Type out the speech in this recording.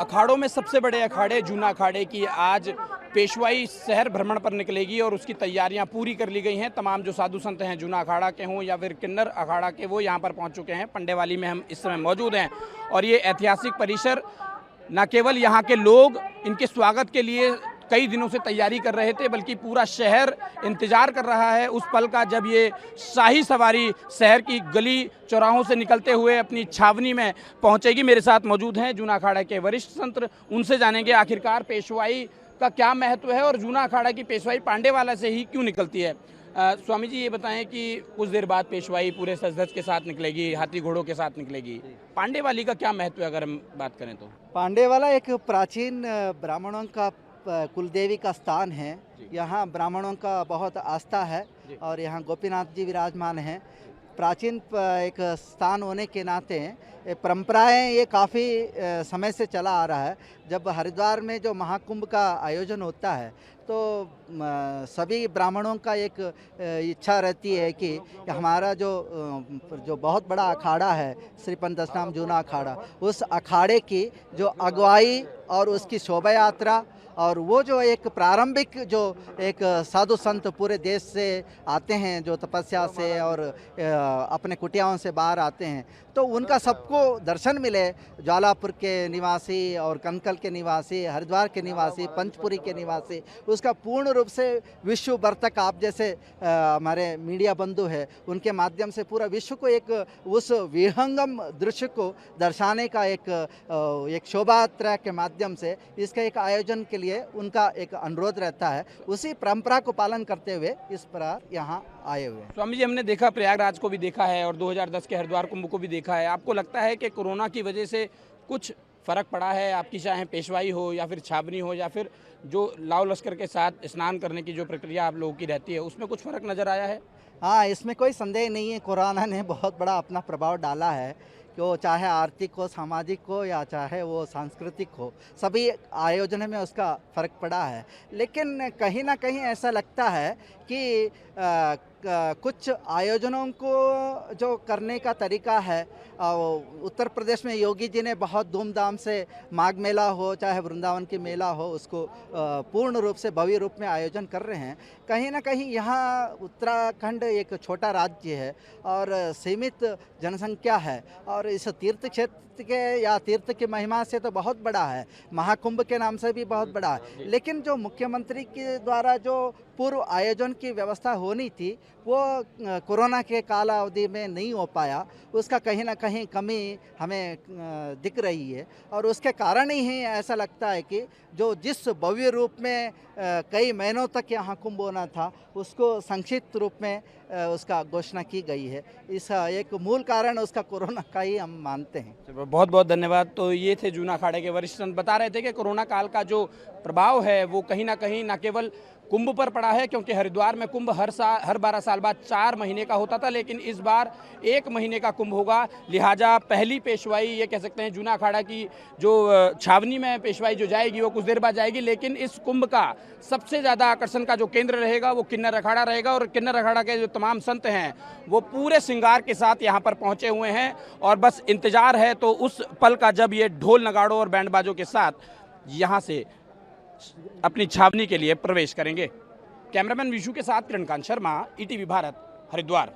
अखाड़ों में सबसे बड़े अखाड़े जूना अखाड़े की आज पेशवाई शहर भ्रमण पर निकलेगी और उसकी तैयारियां पूरी कर ली गई हैं। तमाम जो साधु संत हैं जूना अखाड़ा के हों या फिर किन्नर अखाड़ा के, वो यहां पर पहुंच चुके हैं। पंडेवाली में हम इस समय मौजूद हैं और ये ऐतिहासिक परिसर न केवल यहाँ के लोग इनके स्वागत के लिए कई दिनों से तैयारी कर रहे थे, बल्कि पूरा शहर इंतजार कर रहा है उस पल का जब ये शाही सवारी शहर की गली चौराहों से निकलते हुए अपनी छावनी में पहुंचेगी। मेरे साथ मौजूद हैं जूना अखाड़ा के वरिष्ठ संत, उनसे जानेंगे आखिरकार पेशवाई का क्या महत्व है और जूना अखाड़ा की पेशवाई पांडेवाला से ही क्यों निकलती है। स्वामी जी, ये बताएं कि कुछ देर बाद पेशवाई पूरे सज-धज के साथ निकलेगी, हाथी घोड़ों के साथ निकलेगी। पांडेवाली का क्या महत्व है अगर हम बात करें तो? पांडेवाला एक प्राचीन ब्राह्मणों का कुलदेवी का स्थान है। यहाँ ब्राह्मणों का बहुत आस्था है और यहाँ गोपीनाथ जी विराजमान हैं। प्राचीन एक स्थान होने के नाते परंपराएं ये काफ़ी समय से चला आ रहा है। जब हरिद्वार में जो महाकुंभ का आयोजन होता है तो सभी ब्राह्मणों का एक इच्छा रहती है कि हमारा जो बहुत बड़ा अखाड़ा है श्री पंचदशनाम जूना अखाड़ा, उस अखाड़े की जो अगुवाई और उसकी शोभा यात्रा और वो जो एक प्रारंभिक जो एक साधु संत पूरे देश से आते हैं जो तपस्या से और अपने कुटियाओं से बाहर आते हैं, तो उनका सबको दर्शन मिले। ज्वालापुर के निवासी और कनकल के निवासी, हरिद्वार के निवासी, पंचपुरी के निवासी, उसका पूर्ण रूप से विश्व भर तक आप जैसे हमारे मीडिया बंधु है उनके माध्यम से पूरा विश्व को एक उस विहंगम दृश्य को दर्शाने का एक शोभा यात्रा के माध्यम से इसका एक आयोजन के लिए उनका एक अनुरोध रहता है। उसी परंपरा को पालन करते हुए इस प्रकार यहाँ आए हुए हैं। स्वामी जी, हमने देखा प्रयागराज को भी देखा है और 2010 के हरिद्वार कुंभ को भी देखा है। आपको लगता है कि कोरोना की वजह से कुछ फर्क पड़ा है आपकी, चाहे पेशवाई हो या फिर छावनी हो या फिर जो लाव लश्कर के साथ स्नान करने की जो प्रक्रिया आप लोगों की रहती है, उसमें कुछ फर्क नजर आया है? हाँ, इसमें कोई संदेह नहीं है। कोरोना ने बहुत बड़ा अपना प्रभाव डाला है कि वो चाहे आर्थिक हो, सामाजिक हो या चाहे वो सांस्कृतिक हो, सभी आयोजन में उसका फ़र्क पड़ा है। लेकिन कहीं ना कहीं ऐसा लगता है कि कुछ आयोजनों को जो करने का तरीका है, उत्तर प्रदेश में योगी जी ने बहुत धूमधाम से माघ मेला हो चाहे वृंदावन की मेला हो, उसको पूर्ण रूप से भव्य रूप में आयोजन कर रहे हैं। कहीं ना कहीं यहाँ उत्तराखंड एक छोटा राज्य है और सीमित जनसंख्या है और इस तीर्थ क्षेत्र के या तीर्थ की महिमा से तो बहुत बड़ा है, महाकुंभ के नाम से भी बहुत बड़ा है। लेकिन जो मुख्यमंत्री के द्वारा जो पूर्व आयोजन की व्यवस्था होनी थी वो कोरोना के कालावधि में नहीं हो पाया, उसका कहीं ना कहीं कमी हमें दिख रही है और उसके कारण ही ऐसा लगता है कि जो जिस भव्य रूप में कई महीनों तक यहाँ कुंभ होना था उसको संक्षिप्त रूप में उसका घोषणा की गई है। इस एक मूल कारण उसका कोरोना का ही हम मानते हैं। बहुत बहुत धन्यवाद। तो ये थे जूना अखाड़े के वरिष्ठ संत, बता रहे थे कि कोरोना काल का जो प्रभाव है वो कहीं ना कहीं न केवल कुंभ पर पड़ा है, क्योंकि हरिद्वार में कुंभ हर 12 साल बाद 4 महीने का होता था, लेकिन इस बार 1 महीने का कुंभ होगा। लिहाजा पहली पेशवाई ये कह सकते हैं जूना अखाड़ा की जो छावनी में पेशवाई जो जाएगी वो कुछ देर बाद जाएगी, लेकिन इस कुंभ का सबसे ज़्यादा आकर्षण का जो केंद्र रहेगा वो किन्नर अखाड़ा रहेगा और किन्नर अखाड़ा के जो तमाम संत हैं वो पूरे श्रृंगार के साथ यहाँ पर पहुँचे हुए हैं और बस इंतजार है तो उस पल का जब ये ढोल नगाड़ों और बैंड बाजों के साथ यहाँ से अपनी छावनी के लिए प्रवेश करेंगे। कैमरामैन विशु के साथ किरणकांत शर्मा, ईटीवी भारत, हरिद्वार।